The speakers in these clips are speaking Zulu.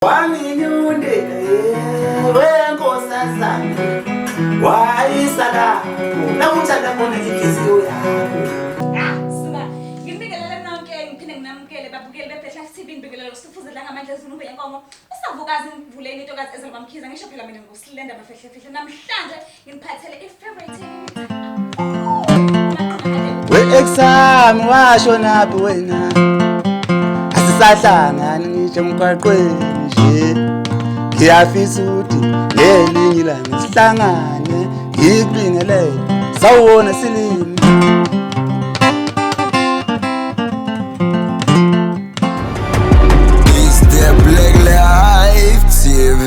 Wanginyunde wenkosazana wayisala nawuthanda khona inhliziyo yakho. Suka ngibingelela nonke ngiphinde nginamukele babukeli beBlack TV ngibingelela sifuzela ngamandla ezulu yenkomo. Usavukazi ngivuleni intokazi ezelwa Mkhiza ngisho phela mina ngusilenda bafehle namhlanje ngiphathele ifavorite We-exam washonaphi wena asisahlangani ngisho emgwaqweni nje ngiyafisa ukuthi ngelinye ilanga sihlangane ngikubingelele sawubona silimi. It's the Black Life TV.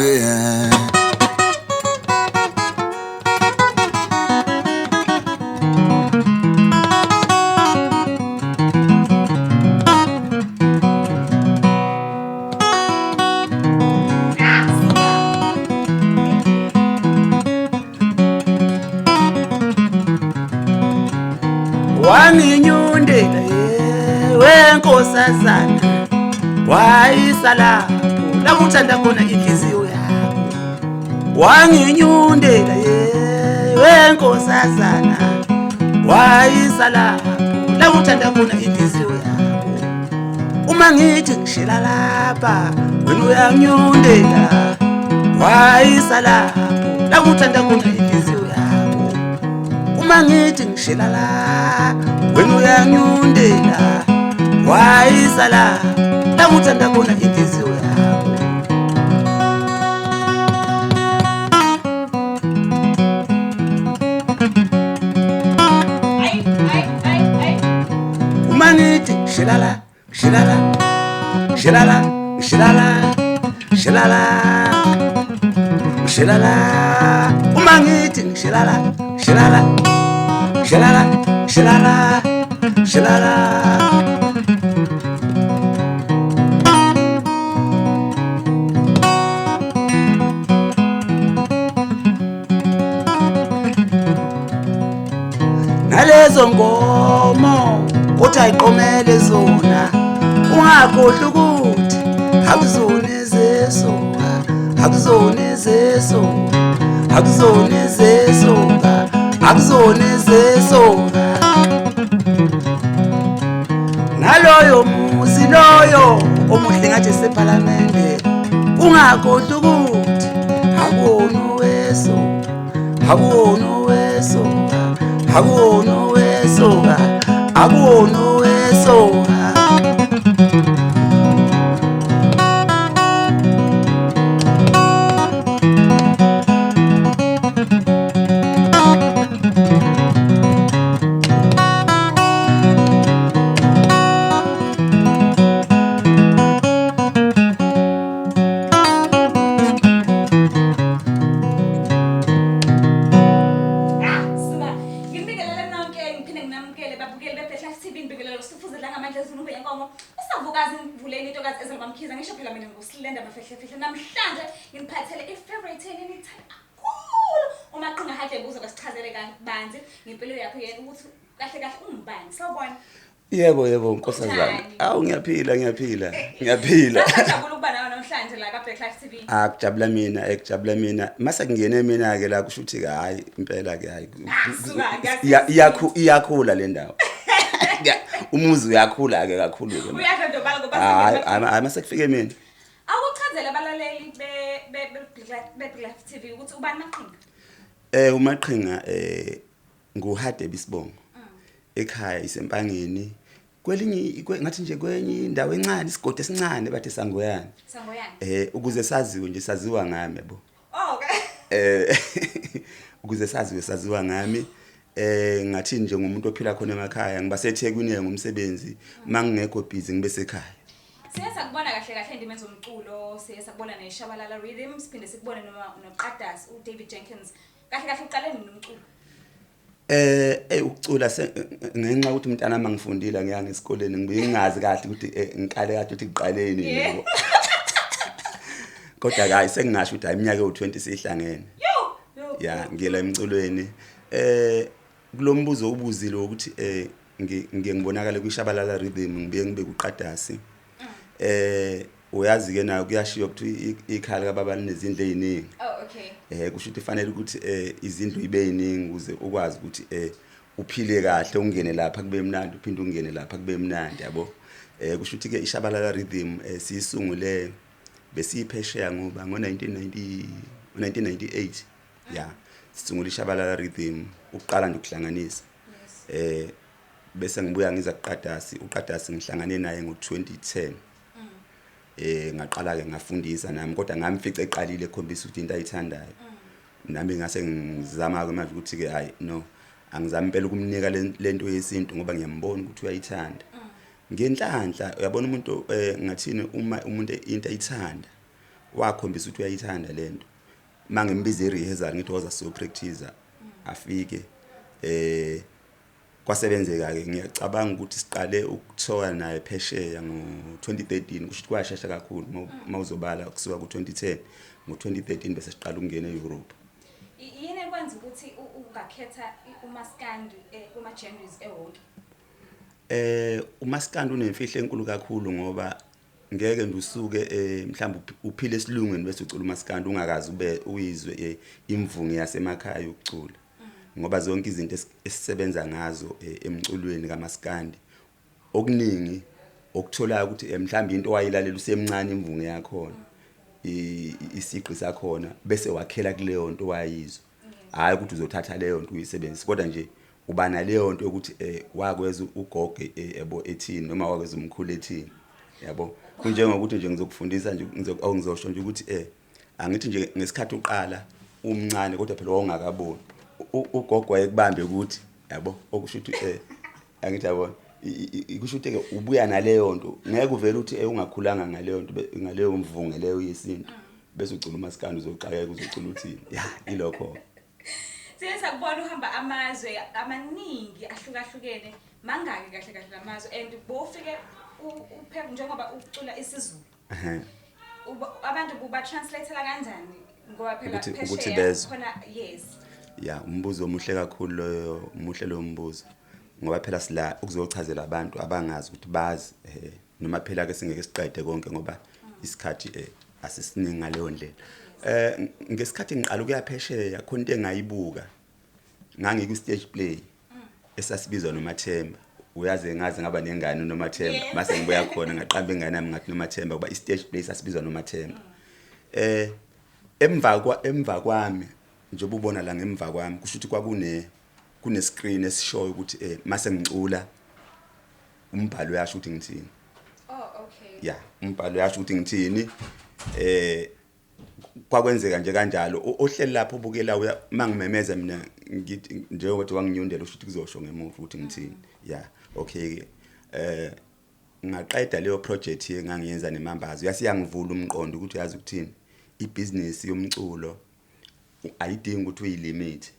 Wanginyundela wenkosazana wayisala lapho uthanda khona inhliziyo yakho. Wanginyundela wenkosazana wayisala lapho uthanda khona inhliziyo yakho. Uma ngithi ngishila lapha wena uyanginyundela wayisala lapho uthanda khona inhliziyo yakho. Uma ngithi ngishila la wena uyanyundela wayisala la uthanda khona inhliziyo yakho. Uma ngithi ngishila la uma ngithi ngishila la nalezo ngomo uthi ayiqomele zona ungakhohlwa ukuthi akuzona naloyo muzi loyo omuhle ngathi sephalamende ungakhohlwa ukuthi akuwona owesoka. Usavukazi ngivuleni intokazi ezelwa Mkhiza ngisho phela mina ngusilenda bafehle namhlanje ngiphathele ifavorite enithanda kakhulu uMaqinga Hadebe uzokasichazele kabanzi ngempilo yakho yena ukuthi kahle ungubani sawubona. Yebo nkosazana. Awu ngiyaphila. Ngiyajabula ukuba nawe namhlanje la kaBlack TV. Akujabula mina. Mase kungene mina ke la kusho ukuthi hayi impela ke hayi. Iyakhula le ndawo. Umuzi uyakhula ke kakhulu ke. Uyadondobala ngoba hayi mase kufike mina. Awuchazele abalaleli beBlack TV ukuthi ubani Maqinga? uMaqinga nguHadebe isibongo. Ekhaya isempangeni kwelinye ngathi nje kwenye indawo encane isigodi esincane bathi Sangoyana. Ukuze saziwe nje saziwa ngami yabo. Okay. Ukuze saziwa ngami ngathi nje ngumuntu ophila khona emakhaya ngiba seThekwini ngomsebenzi mangingekho busy ngibe sekhaya. Siyasakubona kahle indimenzo umculo siyasakubona neShabalala Rhythm siphinde sikubone noqadasi uDavid Jenkins kahle uqaleni nomculo. Ukucula ngenxa ukuthi umntana mangifundile ngiyanga esikoleni ngibuye ngingazi kahle ukuthi ngiqale kahle ukuthi ngiqaleni yebo. Kodwa hayi sengingasho ukuthi iminyaka u20 sihlangene. Ya ngiyela emculweni kulombuzo ubuzile ukuthi ngibonakala kwiShabalala Rhythm ngibuye ngibe kuqadasi uyazi ke nayo kuyashiya ukuthi ikhala kababa linezindle eziningi Oh, okay. kusho ukuthi fanele ukuthi izindlu ibe yiningi ukuze ukwazi ukuthi uphile kahle ungene lapha kube mnandi uphinde ungene lapha kube mnandi yabo kusho ukuthi ke ishabalala rhythm siyisungule besiyiphesheya ngoba ngo1998 yeah sisungule ishabalala rhythm uqala nje ukuhlanganisa bese ngibuya ngiza uqadasi ngihlangane naye ngo2010 ngaqala ke ngafundisa nami kodwa ngamfica eqalile ekhombisa ukuthi into ayithandayo nami ngase ngizama ke manje ukuthi ke hayi no angizami impela ukumnika lento yesintu ngoba ngiyambona ukuthi uyayithanda ngenhlanhla uyabona umuntu ngathini uma umuntu into ayithanda wakhombisa ukuthi uyayithanda lento mangimbiza erehearsal ngithi woza so practice afike kwasebenzeka ke ngiyacabanga ukuthi siqale ukuthola naye phesheya ngo2013 kusho kwashesha kakhulu mawuzobala kusuka ku2010 ngo2013 bese siqala ukungena eEurope. Yini ekwenza ukuthi ungakhetha uMaskandi kuma genres ewonke? uMaskandi unemfihlo enkulu kakhulu ngoba ngeke ndusuke mhlawumbe uphile esilungweni bese ucula uMaskandi ungakazi ube uyizwe imvungi yasemakhaya ukucula ngoba zonke izinto esisebenza ngazo emculweni kaMaskandi okuningi okutholayo ukuthi mhlawumbe into wayilalela usemncane imvungi yakho isiqi sakhona bese wakhela kuleyo nto wayizwa hayi ukuthi uzothatha leyo nto uyisebenzise kodwa nje uba naleyo nto ukuthi wakweza ugoge ebo ethini noma wakweza umkhulu ethini yabo kunjengokuthi nje ngizokufundisa nje ngizosho nje ukuthi angithi nje ngesikhathi uqala umncane kodwa phela ongakaboni ugogo wayekubambe ukuthi yabo okusho ukuthi angithi yabona ikusho ukuthi ke ubuya naleyo nto ngeke uvele uthi ungakhulanga ngaleyo nto ngaleyo mvunge leyo yesintu bese ucula uMaskandi uzoqhayeka uzocula uthini ya ilokho. Siyeza kubona uhamba amazwe amaningi ahlukahlukene mangaki kahle amazwe and bofike uphela njengoba ucula isiZulu abantu buba translateela kanjani ngoba phela phesheya khona yes ya umbuzo omuhle kakhulu loyo muhle lo mbuzo ngoba phela sila ukuzochazela abantu abangazi ukuthi bazi noma phela ke singeke siqede konke ngoba isikhathi asisiningi ngaleyo ndlela ngesikhathi ngiqala ukuyaphesheya khona into engayibuka ngangiku stage play esasibizwa noMathemba uyazi ngaze ngaba nengane noMathemba mase ngibuya khona ngaqamba ingane nami ngathi noMathemba kuba istage play sasibizwa noMathemba emva kwami njengoba ubona la ngemva kwami kusho ukuthi kune screen esishoyo ukuthi mase ngicula umbhalo uyasho ukuthi ngithini. Oh okay. Yeah, umbhalo uyasho ukuthi ngithini kwakwenzeka nje kanjalo ohleli lapho ubukela mangimemeza mina ngithi njengoba wanginyundela usho ukuthi kuzosho ngemuva ukuthi ngithini. Yeah, okay ke ngaqeda leyo project engangiyenza neMambazo yasiyangivula umqondo ukuthi yazi ukuthini ibusiness yomculo ayidingi ukuthi uyilimit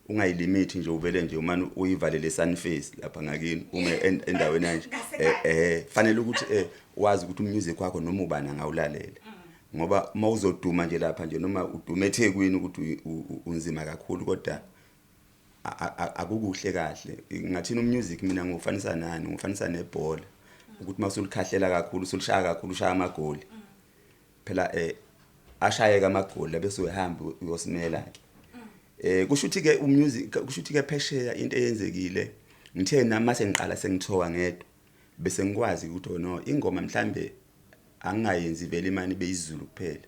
ungayilimit nje uvele nje umani uyivalele sunface lapha ngakini uma endaweni kanje fanele ukuthi wazi ukuthi umusic wakho noma ubani angawulalela ngoba mawuzoduma nje lapha nje noma udume eThekwini ukuthi unzima kakhulu kodwa akukuhle kahle ngathina umusic mina ngofanisa nani ngofanisa nebhola ukuthi masulikhahlela kakhulu sulishaya kakhulu ushaya amagoli phela ashayeka amagoli bese uyahamba uyosimela ke kusho ukuthi ke umusic kusho ukuthi ke phesheya into eyenzekile ngithe nami mase ngiqala sengithoka ngedwa bese ngikwazi ukuthi no ingoma mhlambe angayenzi vele imani beyizulu kuphela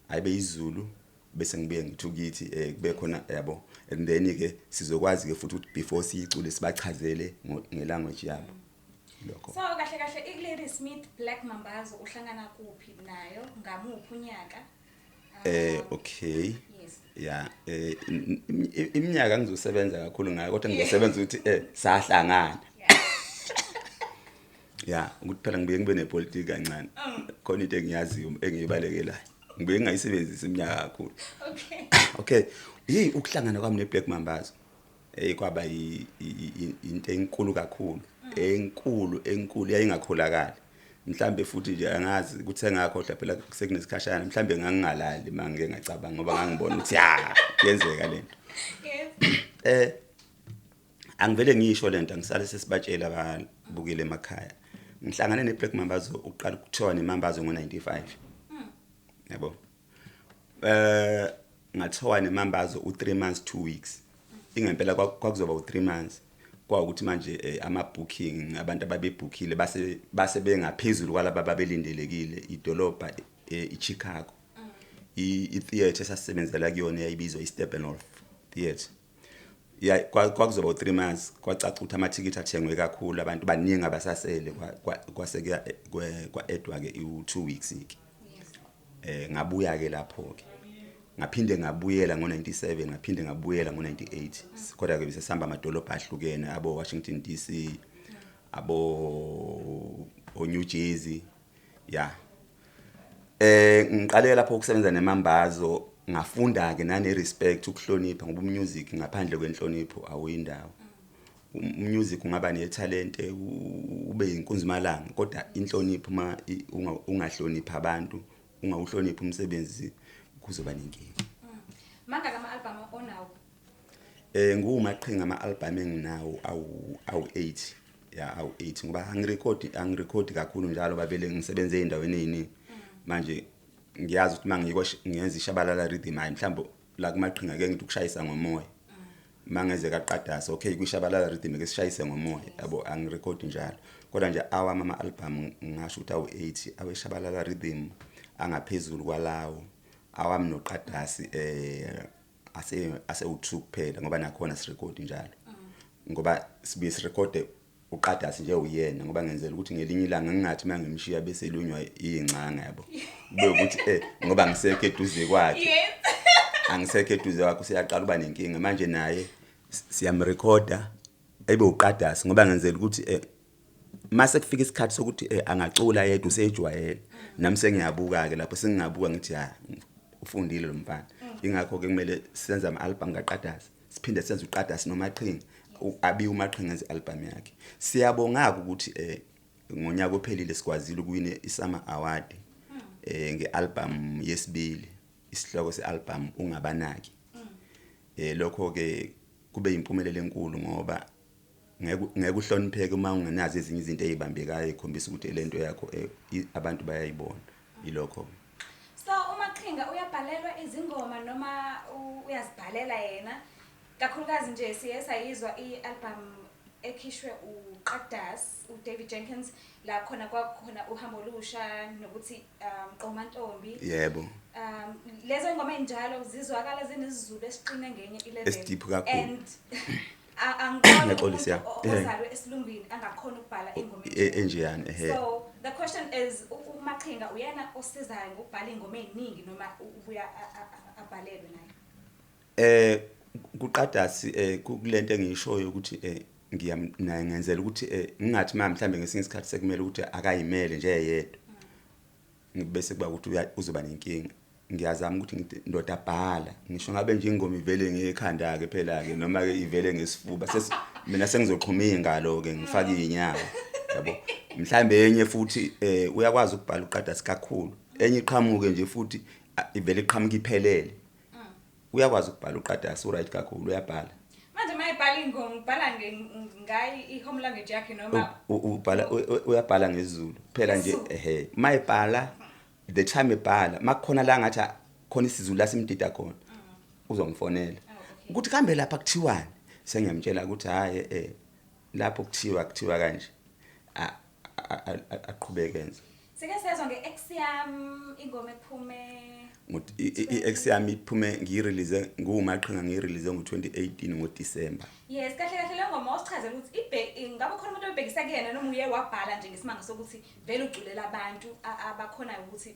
ayibe izulu bese ngibuye ngithi ukithi kube khona yabo and then ke sizokwazi ke futhi ukuthi before siyicule sibachazele ngelanguage yabo lokho. So kahle Lady Smith Black Mambazo uhlangana kuphi nayo ngamuphi unyaka? Okay. Yes. Yeah, iminyaka ngizosebenza kakhulu ngayo kodwa ngizosebenza ukuthi sahlangana. Yeah, ukuthi phela ngibuye ngibe nepolitiki kancane. Khona into engiyaziyo engiyibalekelayo. Ngibuye ngayisebenzisa iminyaka kakhulu. Okay. Okay. Ukuhlangana kwami neBlack Mambazo kwaba into enkulu kakhulu. Enkulu yayingakholakala. Mhlambe futhi nje angazi ukuthi engakhohlwa phela sekunesikhashana mhlambe ngangingalali mangeke ngacabanga ngoba ngangibona ukuthi yenzeka lento. Yes. Angivele ngisho lento ngisale sesibatshela ababukile emakhaya ngihlangane neBlack Mambazo uqala ukuthiwa neMambazo ngo95 yabo ngathiwa neMambazo u3 months 2 weeks ingempela kwakuzoba u3 months kwaukuthi manje ama booking abantu ababebookile base bengaphezulu kwalabo ababelindelekile idolobha eChicago itheater esasebenzela kuyona yayibizwa iSteppenwolf Theater ya kwakuzoba u3 months kwacaca ukuthi amathikithi athengwe kakhulu abantu baningi abasasele kwaseke kwaedwa ke u2 weeks iki ngabuya ke lapho ke ngaphinde ngabuyela ngo97 ngaphinde ngabuyela ngo98 kodwa ke besesihamba amadolobha ahlukene abo Washington DC abo New Jersey ya ngiqale lapho ukusebenza neMambazo ngafunda ke nane respect ukuhlonipha ngoba music ngaphandle kwenhlonipho awuyindawo music ungaba netalent ube inkunzimalanga kodwa inhlonipho ungahlonipha abantu ungawuhlonipha umsebenzi kuzoba nenkinga manga kama album onawo nguMaqinga ama album enginawo awu8 ya awu8 ngoba angirecord kakhulu njalo bavele ngisebenze endaweni eziningi manje ngiyazi ukuthi mangiyenza ishabalala rhythm hayi mhlawumbe la kuMaqinga ke ngithi ukushayisa ngomoya mangeze kaqadasa okay kwishabalala rhythm ke sishayise ngomoya yabo angirecord njalo kodwa nje awami ama album ngisho ukuthi awu8 aweshabalala rhythm angaphezulu kwalawo awami noqadasi ase u2 kuphela ngoba nakhona sirecord njalo ngoba sibuye sirecord uqadasi nje uyena ngoba ngenzela ukuthi ngelinye ilanga ngingathi mangimshiya bese lunywa ingcanga yabo kube ukuthi ngoba ngisekho eduze kwakhe angisekho eduze kwakhe siyaqala uba nenkinga manje naye siyamrecorda ebe uqadasi ngoba ngenzela ukuthi mase kufika isikhathi sokuthi angacula yedwa usejwayele nami sengiyabuka ke lapho sengingabuka ngithi ufundile lo mfana ingakho ke kumele senze ama album kaqadasi siphinde senze uqadasi noMaqinga abi uMaqinga enze album yakhe siyabonga ukuthi ngonyaka ophelile sikwazile ukuwina iSummer Award ngealbum yesibili isihloko sealbum ungabanaki lokho ke kube impumelelo enkulu ngoba ngeke uhlonipheke uma ungenazi ezinye izinto ezibambekayo ekhombisa ukuthi lento yakho abantu bayayibona ilokho so uMaqinga uyabhalelwa izingoma noma uyazibhalela yena kakhulukazi nje siyayizwa ialbum ekhishwe uQadas uDavid Jenkins la khona kwakhona uhambo lusha nokuthi Qomantombi yebo lezo ngoma enjalo zizwakala zinesizulu esiqine ngenye ilevel esdeep kakhulu and angikholwa ozalwe esilungwini angakhona ukubhala ingoma enjeyana so the question is uMaqinga uyena osizayo ngokubhala ingoma eziningi noma ubuya abhalelwe naye kuqadasi kulento engishoyo ukuthi ngiyangenzela ukuthi ngingathi mhlawumbe ngesinye isikhathi sekumele ukuthi akayimele nje yedwa ngibese kuba ukuthi uzoba nenkinga ngiyazama ukuthi ngithi ndoda bhala ngisho ngabe nje ingoma ivele ngekhanda ke phela ke noma ke ivele ngesifuba mina sengizoqhuma ingalo ke ngifaka inyawo yabo mhlawumbe enye futhi uyakwazi ukubhala uqadasi kakhulu enye iqhamuke nje futhi ivele iqhamuka iphelele uyakwazi ukubhala uqadasi right kakhulu uyabhala manje mayibhala ingoma ubhala ngayi ihome language yakhe noma ubhala uyabhala ngesiZulu phela nje mayibhala the time ebhala makukhona la ngathi khona isiZulu lasimdida khona uzongifonela ukuthi kambe lapha kuthiwani sengiyamtshela ukuthi hayi lapho kuthiwa kanje aqhubeke enze sike sezwe ngeXyam ingoma ephume iXyam iphume ngiyirelease nguMaqinga ngiyirelease ngo2018 ngoDisemba yes kahle le ngoma usichazela ukuthi ngabe khona umuntu obhekisa kuyena noma uye wabhala nje ngesimanga sokuthi vele uculela abantu abakhona ukuthi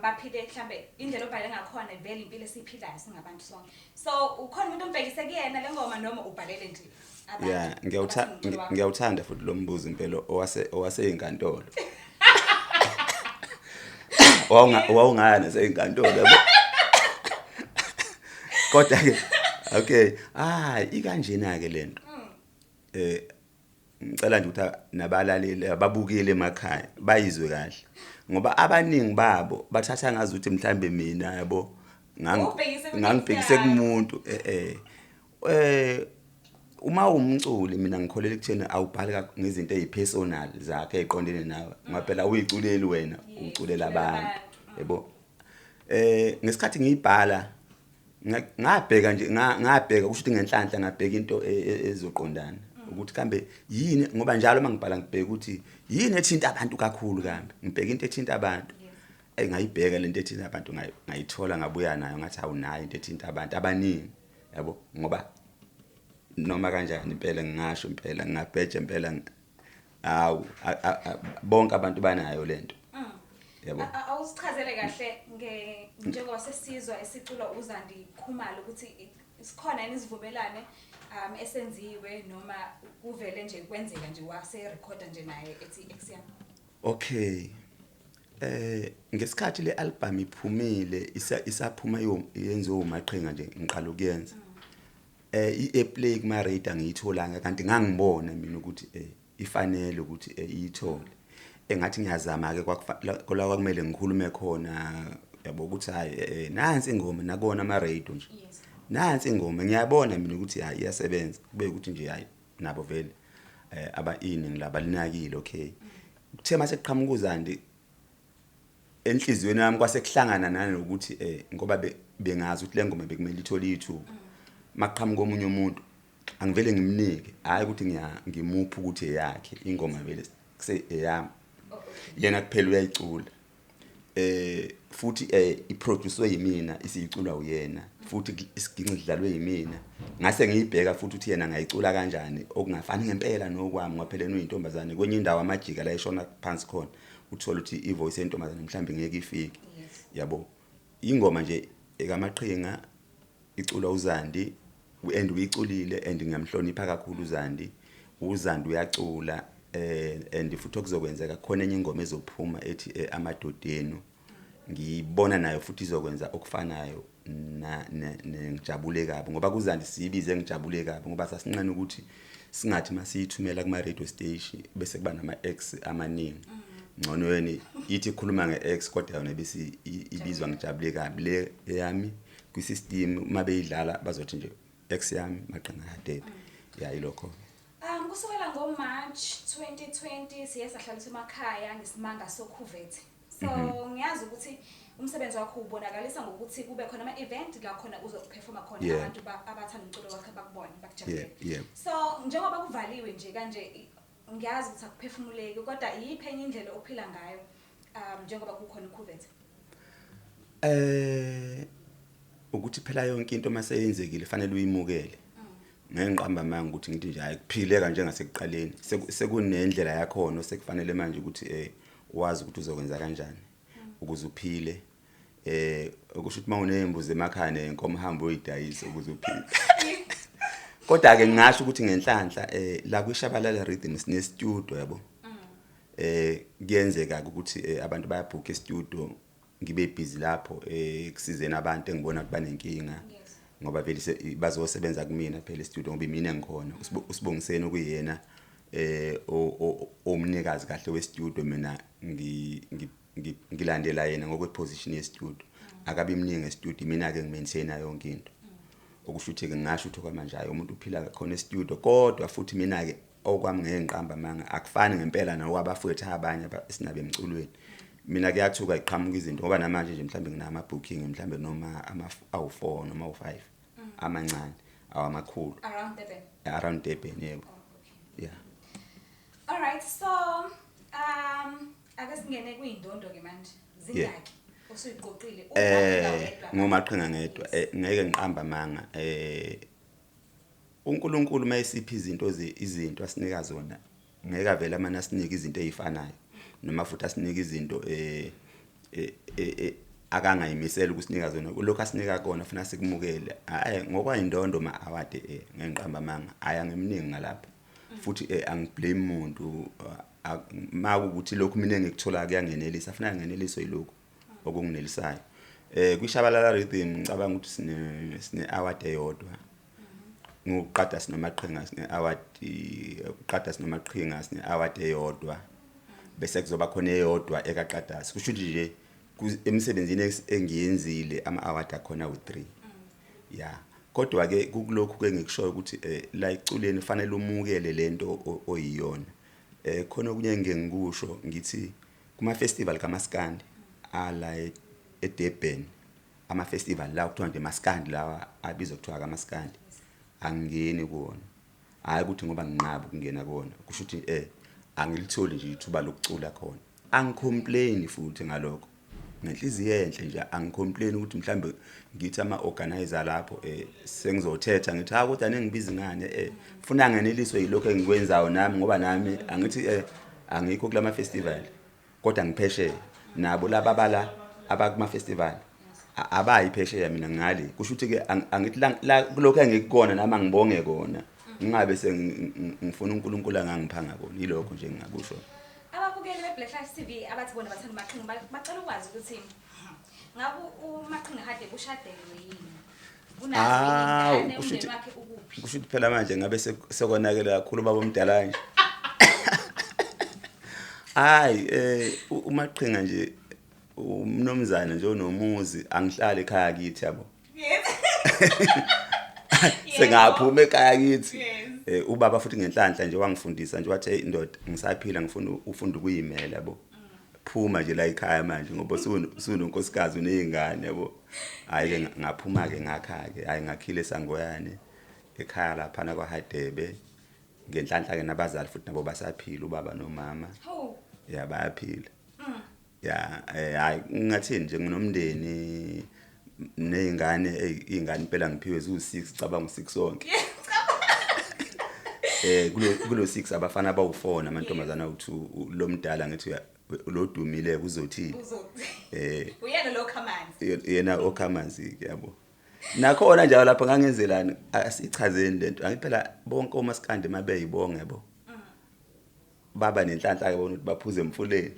baphile mhlambe indlela obhale ngakhona vele impilo esiphilayo singabantu sonke so ukhona umuntu ombhekise kuyena le ngoma noma ubhalele nje abantu yeah ngiyawuthanda futhi lo mbuzo impela owase enkantolo wawungana seyinkantolo yabo kodwa ke okay ikanjena ke lento ngicela nje ukuthi nabalaleli ababukile emakhaya bayizwe kahle ngoba abaningi babo bathatha ngazi ukuthi mhlambe mina yabo ngangibhekise kumuntu uma umculi mina ngikholela ekutheni awubhali ngezinto ezipersonal zakhe eziqondene nawe ngaphela uyiculeli wena uculela abantu yebo ngesikhathi ngiyibhala ngabheka nje ngabheka kusho ukuthi ngenhlanhla ngabheka into ezoqondana ukuthi kambe yini ngoba njalo mangibhala ngibheka ukuthi yini ethinta abantu kakhulu kambe ngibheka into ethinta abantu ngayibheka lento ethinta abantu ngayithola ngabuya nayo ngathi awunayo into ethinta abantu abaningi yabo ngoba noma kanjani impela ngingasho impela ngingabheje impela bonke abantu banayo lento yabo awusichazele kahle njengoba sesizwa esicula uZandi Khumalo ukuthi sikhona yini isivumelane esenziwe noma kuvele nje kwenzeka nje wase recorder nje naye ethi Xyam. Okay ngesikhathi le album iphumile isaphuma yenziwe uMaqinga nje ngiqala ukuyenza i-play kuma radar ngiyitholanga kanti ngangibona mina ukuthi ifanele ukuthi iyithole engathi ngiyazama ke kwakula kumele ngikhulume khona yabo ukuthi hayi nansi ingoma nakona ama radio nje nansi ingoma ngiyabona mina ukuthi hayi iyasebenza kube ukuthi nje hayi nabo vele aba iningi labalinakile okay kuthe mase kuqhamuka uZandi enhlizweni yami kwasekuhlangana nani ukuthi ngoba bengazi ukuthi le ngoma bekumele ithole i2 maqhamuka omunye umuntu angivele ngimnike hayi ukuthi ngimupha ukuthi eyakhe ingoma vele kuse eyami yena kuphela uyayicula futhi iproducewe yimina isiyiculwa uyena futhi isiginci sidlalwe yimina ngase ngiyibheka futhi uthi yena ngayicula kanjani okungafani ngempela nokwami ngapheleni uyintombazane kwenye indawo amajika la eshona phansi khona uthola ukuthi ivoice yentombazane mhlambe ngeke ifike yabo ingoma nje ekaMaqinga iculwa uZandi and uyiculile and ngiyamhlonipha kakhulu uZandi uyacula and futhi okuzokwenzeka khona enye ingoma ezophuma ethi amadodenu ngibona nayo futhi izokwenza okufanayo ngijabule kabi ngoba kuZandi sibize ngijabule kabi ngoba sasinqane ukuthi singathi masiyithumela kuma radio station bese kuba nama X amaningi ngcono yena ithi ikhuluma ngeX kodwa yona bese ibizwa ngijabule kabi le yami kwisystem uma beyidlala bazothi nje X yami Maqinga Hadebe yayilokho kusukela ngoMarch 2020 siye sahlaliswa emakhaya ngesimanga sokhuvethe so ngiyazi ukuthi umsebenzi wakho ubonakalisa ngokuthi kube khona ama event la khona uzoperforma khona abantu abathanda umculo wakhe bakubona bakujabule so njengoba kuvaliwe nje kanje ngiyazi ukuthi akuphefumuleki kodwa yiphi enye indlela ophila ngayo njengoba kukhona ukhuvethe ukuthi phela yonke into maseyenzekile fanele uyimukele ngenqamba manje ukuthi ngithi nje ayikuphileka njengasekuqaleni sekunendlela yakho sekufanele manje ukuthi wazi ukuthi uzokwenza kanjani ukuze uphile okusho ukuthi mawunezimbuzi emakhaya nenkomo hamba uyidayisa ukuze uphile kodwa ke ngingasho ukuthi ngenhlanhla la kwishabalala rhythm sine studio yabo kuyenzeka ukuthi abantu bayabhuka e-studio ngibe busy lapho kusizena abantu engibona ukuthi banenkinga ngoba vele bazosebenza kumina phela e-studio ngoba mina ngikhona usibongiseni kuyena omnikazi kahle we-studio mina ngilandela yena ngokweposition ye-studio akabe imningi e-studio mina ke ngimaintaina yonke into okusho ukuthi ke ngisho ukuthi kwamanje hayi umuntu uphila khona e-studio kodwa futhi mina ke okwami ngezinqamba manga akufani ngempela nawabafowethu abanye esinabe emculweni mina kuyathuka iqhamuka izinto ngoba namanje nje mhlambe nginama booking mhlambe noma awu4 noma awu5 amancane awamakhulu around Durban yebo yeah all right so ake singene kuyindondo ke manje zingaki usuyiqoqile ngoMaqinga ngedwa ngeke ngiqamba manga uNkulunkulu mayisiphi izinto asinika zona ngeke avela mana sinika izinto ezifanayo noma futhi asinika izinto akangayimisela ukusinika zona lokho asinika kona funa sikumukele ngokwayindondo ma award ngenqamba manga ayangeminingi ngalapha futhi angiblame umuntu makuthi lokhu mina ngikuthola kuyangenelisa afuna ngeneliso yilokho okunginelisayo kwishabalala rhythm ngicabanga ukuthi sine award eyodwa ngokuqada sinoMaqinga sine award uqada sinoMaqinga sine award eyodwa bese kuzoba khona eyodwa ekaqadasi kusho ukuthi nje emsebenzini engiyenzile ama award akhona u3 yeah kodwa ke kulokhu ke ngikushoyo ukuthi la iculeni fanele umukele lento oyiyona khona okunye ngikusho ngithi kuma festival kaMaskandi ala eDurban ama festival la kuthiwa nje Maskandi lawa abizwa kuthiwa kaMaskandi angeni kuona hayi ukuthi ngoba nginqaba ukungena kuona kusho ukuthi angilitholi nje ithuba lokucula khona angicomplain futhi ngalokho ngenhliziyo enhle nje angicomplain ukuthi mhlambe ngithi ama organizer lapho sengizothetha ngithi ha kodwa nengibiza ngane ufuna ngeneliswe yilokho engikwenzayo nami ngoba nami angithi angikho kulama festival kodwa ngipheshe nabo laba bala abakuma festival abayiphesheya mina ngale kusho ukuthi ke angithi la kulokho engikukona nami ngibonge kona ngingabe ngifuna uNkulunkulu angangiphanga kona yilokho nje ngingakusho ababukeli beBlack Lives TV abathi bona bathanda Maqinga bacela ukwazi ukuthi ngabe uMaqinga Hadebe ushadele yini unazi ingane umndeni wakhe ukuphi kusho ukuthi phela manje ngabe sekonakele kakhulu baba omdala nje hayi uMaqinga nje umnomzana nje onomuzi angihlala ekhaya kithi yabo sengaphuma ekhaya kithi ubaba futhi ngenhlanhla nje wangifundisa nje wathi indoda ngisaphila ngifuna ufunda ukuyimela yabo phuma nje la ekhaya manje ngoba sunonkosikazi unezingane yabo hayi ke ngaphuma ke ngakhaya ke hayi ngakhile eSangoyane ekhaya lapha na kwaHadebe ngenhlanhla ke nabazali futhi nabo basaphila ubaba nomama ya bayaphila ya hayi ngathini nje nginomndeni nezingane impela ngiphiwe zu6 cabanga u6 sonke kulo 6 abafana bawu4 namantombazana u2 lo mdala ngithi lo dumile kuzothini uyena lo khamanzi yena okhamanzi yabo nakhona njalo lapha ngangenzelani asichazeni lento angiphela bonke oMaskandi mabeyibonge yabo baba nenhlanhla ke bona ukuthi baphuze emfuleni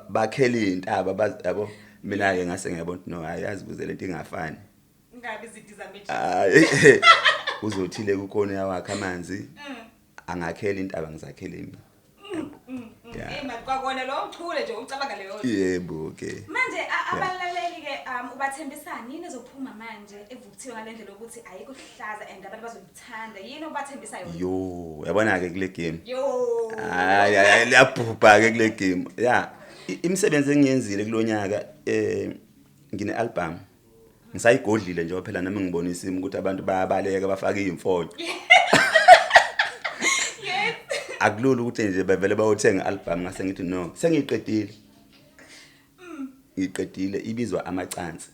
bakhela intaba yabo mina ke ngase ngiyabona ukuthi no ayazi kuze lento ingafani ngabe izidizamage uzothile kukhona yawakhe amanzi angakhela intaba ngizakhela mina makwakona lo uchule nje ucabanga leyo yebo ke manje abalaleli ke ubathembisani yini ezophuma manje evuthiwe ngalendlela ukuthi ayikho hlaza and abantu bazoyithanda yini obathembisa yona yo yabona ke kule game yo hayi liyabhubha ke kule game ya imisebenzi engiyenzile kulonyaka ngine album ngisayigodlile nje phela nami ngibona isimo ukuthi abantu bayabaleka bafaka izimfonyo akulula ukuthi nje bevele bayothenga album ngase ngithi no sengiyiqedile ngiqedile ibizwa amacansi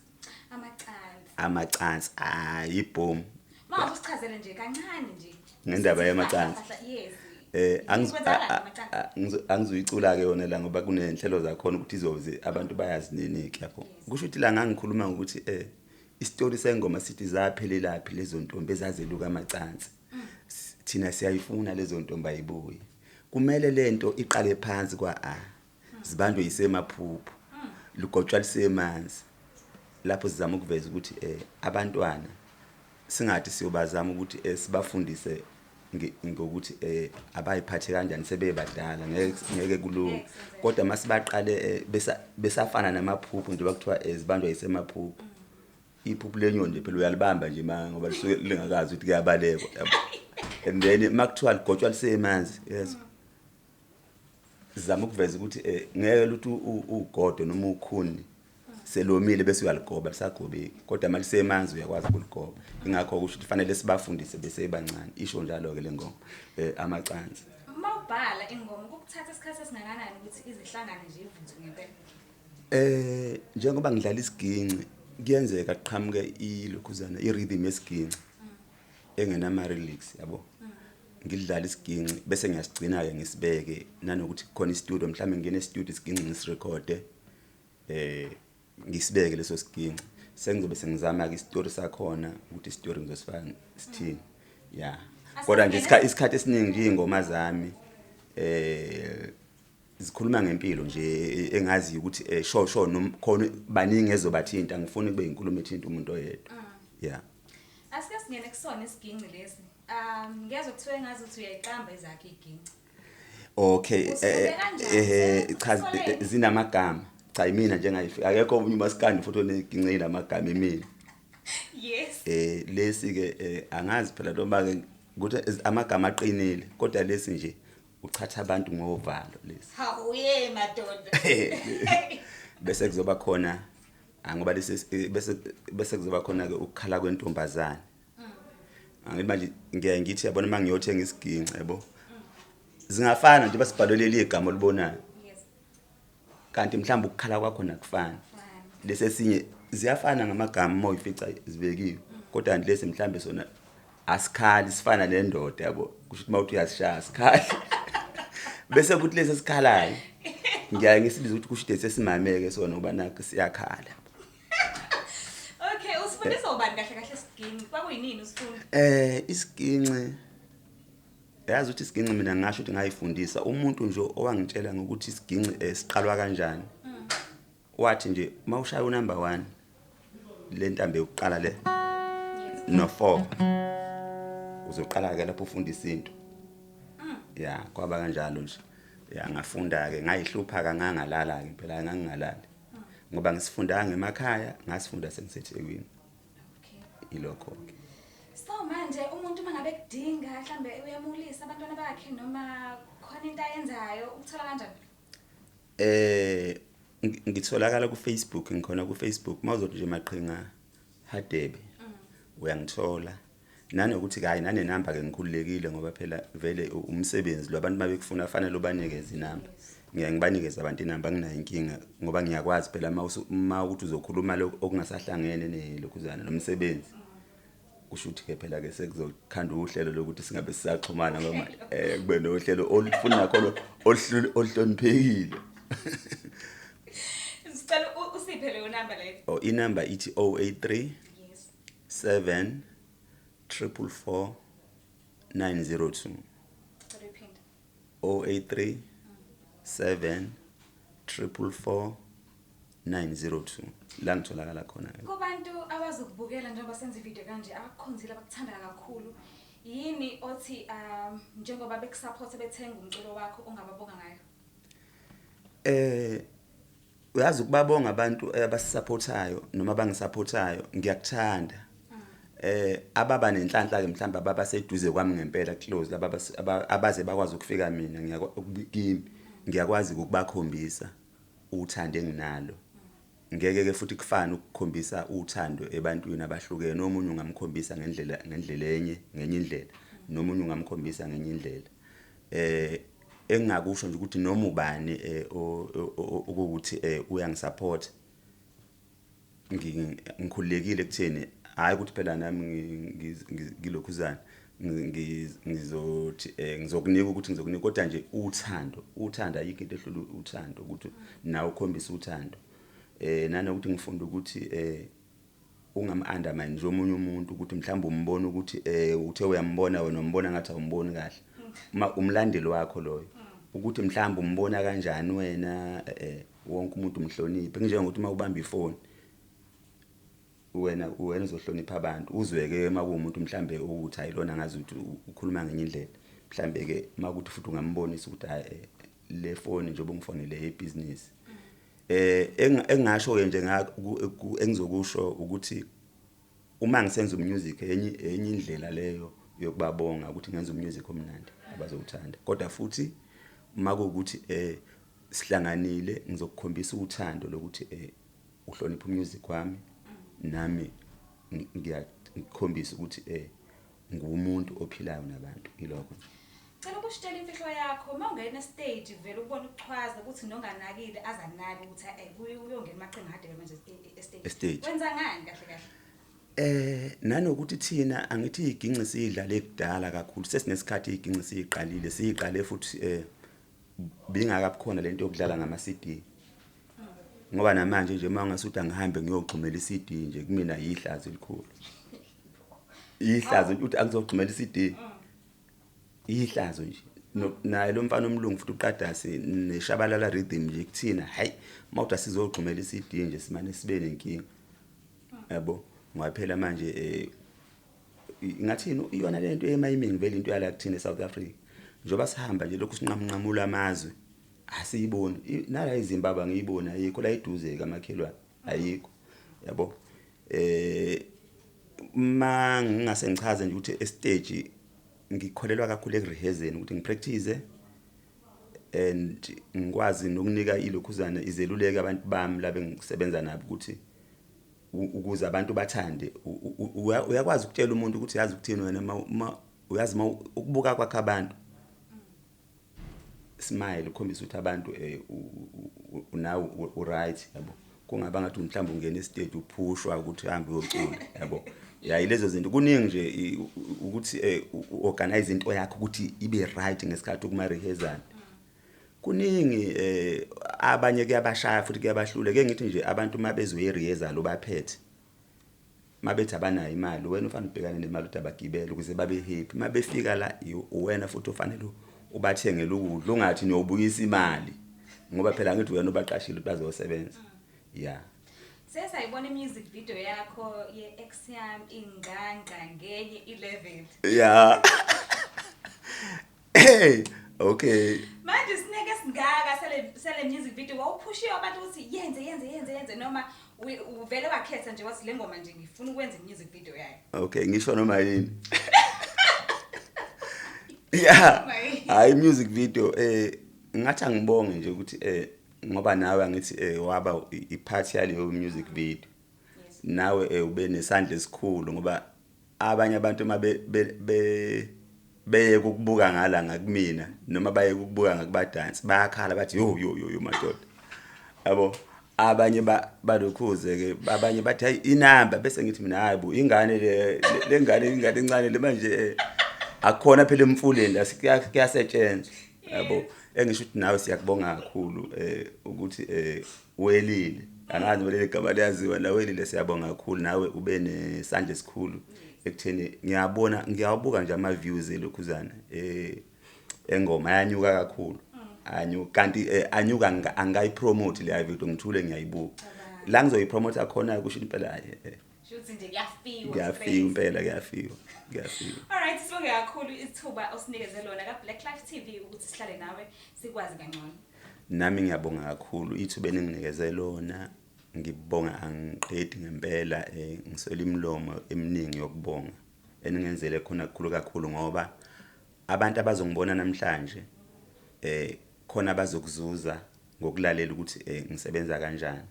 yibhoom manje usichazele nje kancane nje ngendaba yamacansi angizuyicula ke yona la ngoba kunenhlelo zakhona ukuthi izoze abantu bayazininiki lapho kusho ukuthi la ngangikhuluma ukuthi istory sengoma sithi zaphelelaphi lezo ntombi ezazeluka amacansi thina siyayifuna lezo ntombi ayibuye kumele lento iqale phansi kwa zibanjwe yisemaphupho lugotshwa lisemanzi lapho sizama ukuveza ukuthi abantwana singathi siyobazama ukuthi sibafundise ngokuthi abayiphathe kanjani sebebadala ngeke kulunga kodwa masibaqale besafana namaphupho nje bakuthiwa zibanjwa yisemaphupho iphupho lenyo nje phela uyalibamba nje ngoba lisuke lingakazi ukuthi kuyabalekwa yabo and then makuthiwa ligotshwa lisemanzi yes sizama ukuveza ukuthi ngeke luthi ugodo noma ukhuni selomile bese uyaligoba lisagobeki kodwa manje semanzi uyakwazi ukuligoba ingakho kusho ukuthi fanele sibafundise bese bancane isho njalo ke lengoma amacansi mawubhala ingoma ukuthatha isikhathi esingakanani ukuthi izihlangane nje ivuthwe ngempela njengoba ngidlala isiginci kuyenzeka qhamuke ilokhuzana irhythm yesiginci engenama lyrics yabo ngidlala isiginci bese ngiyasigcina ke ngisibeke nanokuthi khona istudio mhlawumbe ngene studio isiginci ngisirecorde ngisibeke leso siginci sengizobe sengizama ke istory sakhona ukuthi istory ngizosifaka sithini ya kodwa nje isikhathi esiningi nje ingoma zami zikhuluma ngempilo nje engazi ukuthi sho khona baningi ezobathinta ngifuna kube inkulumo ethinta umuntu oyedwa ya asike singene kusona isiginci lesi ngiyazwa kuthiwe ngazi ukuthi uyayiqamba izakhe iginci okay cha zinamagama cha yimina nje ngayifika akekho uMaskandi futhi oneginci lamagama emini Yes. Lesi ke angazi phela noma ke ukuthi amagama aqinile kodwa lesi nje uchatha abantu ngovalo lesi. Hawe madoda. Bese kuzoba khona ngoba lesi bese kuzoba khona ke ukukhala kwentombazana. Angithi manje ngiyaye ngithi yabona mangiyothenga isiginci yabo. Zingafana nje basibhalelele igama olibonayo. Yes. Kanti mhlawumbe ukukhala kwakho nakufana. Lesi esinye ziyafana ngamagama uma uyifica zibekiwe kodwa lesi mhlawumbe sona asikhali sifana nendoda yabo kusho ukuthi mawuthi uyasishaya asikhali bese kuthi lesi esikhalayo ngiyaye ngisibiza ukuthi kusho ukuthi sesimameke sona ngoba nakho siyakhala. Okay, usifundisa ubani kahle kahle isiginci? Kwakuyinini usifunda? Isiginci yazi ukuthi isiginci mina ngisho ukuthi ngayifundisa umuntu nje owangitshela ngokuthi isiginci siqalwa kanjani. Wathi nje mawushaya unumber 1 le ntambe yokuqala le no 4 uzoqala ke lapho ufundisa into. Yeah, kwaba kanjalo nje. Yeah, ngafunda ke ngayihlupha kangangalala ke phela ngangingalali. Ngoba ngisifundanga emakhaya, ngasifunda sengiseThekwini. Okay. Ilokho ke. So manje umuntu mangabe kudinga mhlambe uyamulisa abantwana bakhe noma khona into ayenzayo ukuthola kanjani? Ngitholakala ku Facebook ngikhona ku Facebook mawuzothi nje Maqinga Hadebe uyangithola nanokuthi hayi nane number ke ngikhululekile ngoba phela vele umsebenzi labantu mabekufuna fanele ubanikeze inamba ngiyayibanikeza abantu inamba nginayo inkinga ngoba ngiyakwazi phela uma ukuthi uzokhuluma okungasahlangene nelokhuzana nomsebenzi kusho ukuthi ke phela ke sekuzokhanda uhlelo lokuthi singabe sisaxhumana ngoba kube nohlelo olufuna nakho oluhloniphekile. Sicela usiphe leyo number leyo. Inamba ithi 083 Yes. 7 444 902. Repeat. 083 7 444 902 la ngitholakala khona. Kubantu abazokubukela njengoba senza ivideo kanje abakukhonzile abakuthanda kakhulu yini othi njengoba bekusupport bethenga umculo wakho ongababonga ngayo? Uyazi ukubabonga abantu abasupportayo noma bangisupportayo ngiyakuthanda. Ababa nenhlanhla ke mhlamba ababaseduze kwami ngempela close laba abaze bakwazi ukufika mina ngiyakwazi ukubakhombisa uthando enginalo. Ngeke ke futhi kufana ukukhombisa uthando ebantwini abahlukene nomunye ungamkhombisa ngendlela enye ngenye indlela nomunye ungamkhombisa ngenye indlela. Engingakusho nje ukuthi noma ubani ukuthi uyangisupport ngikhululekile kutheni hayi ukuthi phela nami ngilokhuzana ngizothi ngizokunika ukuthi ngizokunika kodwa nje uthando ayikho into ehlula uthando ukuthi nawe ukhombisa uthando. Nanokuthi ngifunda ukuthi ungam-undermine nje omunye umuntu ukuthi mhlawumbe umbone ukuthi uthe uyambona wena umbona ngathi awumboni kahle umlandeli wakho loyo ukuthi mhlawumbe umbona kanjani wena wonke umuntu umhloniphe njengokuthi mawubamba ifoni wena uzohlonipha abantu uzweke makuumuntu mhlambe ukuthi ayilona ngazi ukuthi ukhuluma ngenye indlela mhlambe ke makuthi futhi ungambonisa ukuthi le phone nje obungifonele ebusiness. Engasho nje engizokusho ukuthi uma ngisenza umusic enye indlela leyo yokubabonga ukuthi ngenza umusic omnandi abazowuthanda kodwa futhi makuukuthi sihlanganile ngizokukhombisa uthando lokuthi uhlonipha umusic wami nami ngiyakhombisa ukuthi ngumuntu ophilayo nabantu ilokho nje. Cela ukushitela imfihlo yakho mawungena stage vele ubone ukuchwaza ukuthi nonganakile azanaki ukuthi uyongena Maqinga Hadebe manje stage. Wenza ngani kahle kahle? Nanokuthi thina angithi iginci sidlala ekudala kakhulu sesinesikhathi iginci siyiqale futhi bingakabukhona lento yokudlala ngama CD. Ngoba namanje nje mangasuthi angihambe ngiyogxumela iCD nje kumina yihlazo elikhulu. Yihlazo ukuthi angizogxumela iCD. Yihlazo nje. Naye lo mfana omlungu futhi uqadasi neshabalala rhythm nje kuthina hayi mawuthi sizogxumela iCD nje simane sibe nenkinga. Yabo ngoba phela manje ngathini iyona lento emayiming vele into yala kuthina eSouth Africa. Njoba sihamba nje lokhu sinqamnqamula amazwe asiyiboni nala eZimbabwe ngiyibona ayikho la eduze kamakhelwane ayikho yabo. ngingase ngichaze nje ukuthi estage ngikholelwa kakhulu ekurehearsing ukuthi ngipractice and ngikwazi nokunika ilokhuzana izeluleke abantu bami labe ngisebenza nabo ukuthi ukuze abantu bathande uyakwazi ukutshela umuntu ukuthi yazi ukuthini wena uyazi ukubuka kwakhe abantu smile ukhombisa ukuthi abantu now right yabo kungaba ngathi mhlawumbe ungena estage uphushwa ukuthi hambe uyocula yabo yilezo zinto kuningi nje ukuthi organize into yakho ukuthi ibe right ngesikhathi kuma rehearsal kuningi abanye kuyabashaya futhi kuyabahlule ke ngithi nje abantu mabezoye rehearsal ubaphethe mabethi abanayo imali wena ufanele ubhekane nemali utabagibela ukuze babe happy mabefika la wena futhi ufanele ubathengele ukudla ungathi niyobuyisa imali ngoba phela ngithi wena ubaqashile bazosebenza yeah sesayibona music video yakho ye-ex yami ingqangqa ngenye 11 yeah hey okay manje sineke singaka sele music video wawuphushiwe abantu ukuthi yenze noma uvele wakhetha nje wathi le ngoma nje ngifuna ukwenza music video yayo okay ngisho noma yini yeah hayi music video ngathi angibonge nje ukuthi ngoba nawe angithi waba ipart yaleyo music video nawe ube nesandla esikhulu ngoba abanye abantu beye ukubuka ngala ngakumina noma baye ukubuka ngakubadance bayakhala bathi yo madoda yabo abanye balokhuze ke abanye bathi hayi inamba bese ngithi mina hayibo ingane le ngane encane le manje akukhona phela emfuleni la kuyasetshenzwa yabo engisho ukuthi nawe siyakubonga kakhulu ukuthi welile angazi welile igama liyaziwa la welile siyabonga kakhulu nawe ube nesandla esikhulu ekutheni ngiyabuka nje ama views elokhuzana engoma yanyuka kakhulu anyuka kanti anyuka angayipromote le video ngithule ngiyayibuka la ngizoyipromote khona kusho impela shuthi nje kuyafiwa kuyafiwa alright sibonge kakhulu isithuba osinikeze lona ka Black Life TV ukuthi sihlale nawe sikwazi kangcono nami ngiyabonga kakhulu ithuba eninginikeze lona ngibonga angiqedi ngempela ngiswela imlomo eminingi yokubonga eningenzele khona kakhulu ngoba abantu abazongibona namhlanje khona bazokuzuza ngokulalela ukuthi ngisebenza kanjani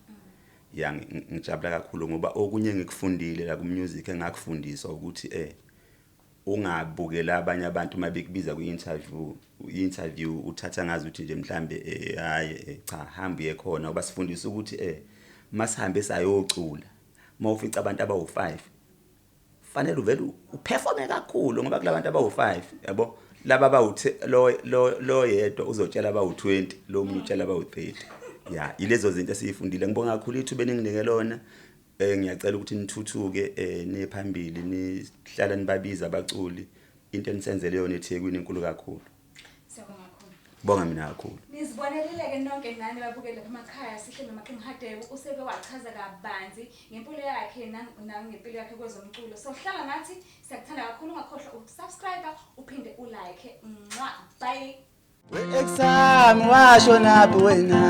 ya ngijabula kakhulu ngoba okunye ngikufundile la ku music engakufundiswa ukuthi ungabukela abanye abantu mabekubiza ku-interview uthatha ngazi ukuthi nje mhlambe hayi cha hamba uye khona ngoba sifundisa ukuthi masihambe sayocula mawufica abantu abawu5 fanele uvele uperforme kakhulu ngoba kulabantu abawu5 yabo laba lo yedwa uzotshela abawu20 lo munye utshela abawu30 ya ilezo zinto esifundile ngibonga kakhulu ithuba eninginike lona ngiyacela ukuthi nithuthuke nephambili nihlala nibabiza abaculi into enisenzele yona eThekwini inkulu kakhulu siyabonga kakhulu bonga mina kakhulu nizibonelele ke nonke nani babukele emakhaya sihle noMaqinga Hadebe useke wachaza kabanzi ngempilo yakhe nangempilo yakhe kwezomculo so hlala nathi siyakuthanda kakhulu ungakhohlwa ukusubscribe uphinde ulike bye we-exam washo naphi wena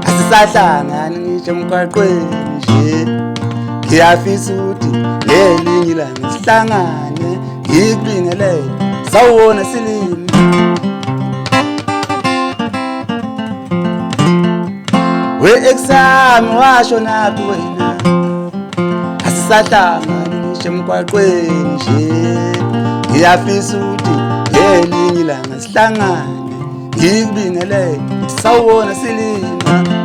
asisahlangani ngisho emgwaqweni nje ngiyafisa ukuthi ngelinye ilanga sihlangane ngikubingelele sawubona silimi we-exam washo naphi wena asisahlangani ngisho emgwaqweni nje ngiyafisa ukuthi ngelinye ilanga sihlangane ngikubingelele sawubona silima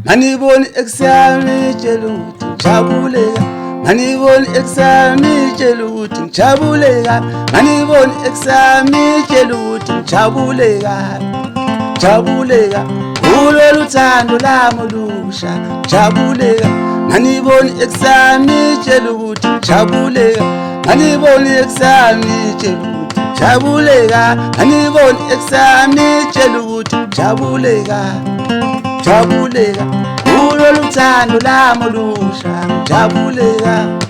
maniboni eksami tshela ukuthi ngijabuleka maniboni eksami tshela ukuthi ngijabuleka maniboni eksami tshela ukuthi ngijabuleka kulolu thando lami olusha ngijabuleka maniboni eksami tshela ukuthi ngijabuleka maniboni eksami tshela ukuthi ngijabuleka maniboni eksami tshela ukuthi ngijabuleka kulolu thando lami olusha ngijabuleka